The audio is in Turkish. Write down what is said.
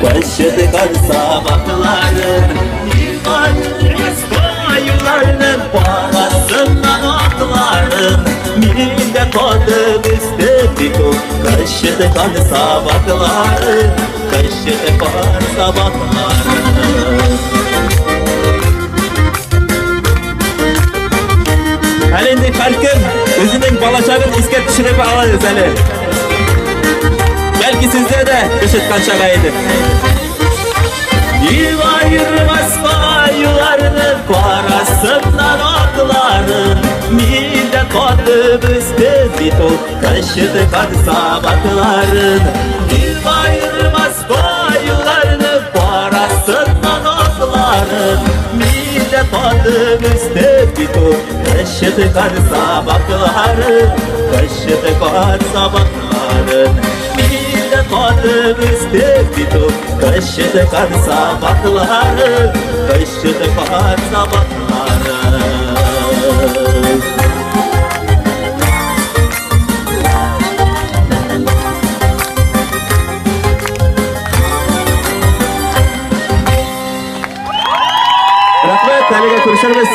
Kaşıdı kar sabahların Divanız koyularının parasından atların Milinde kodu müstefiku Kaşıdı kar sabahların Kaşıdı kar sabahların Halinde kalkın özünün balaşağın isket pişirip alırız hele Belki sizde de ışıtkan şakaydı Yılmaz koyularının parasından atların Milde kodu müstefiku Kaşıdı kar sabahların Yılmaz koyularının parasından atların Milde kodu müstefiku Kaşıdı kar sabahların Kaşıdı kar sabahların Milde kodu müstefiku Kaşıdı kar sabahların Kaşıdı kar sabahların Rahmet, telega görüşürüz.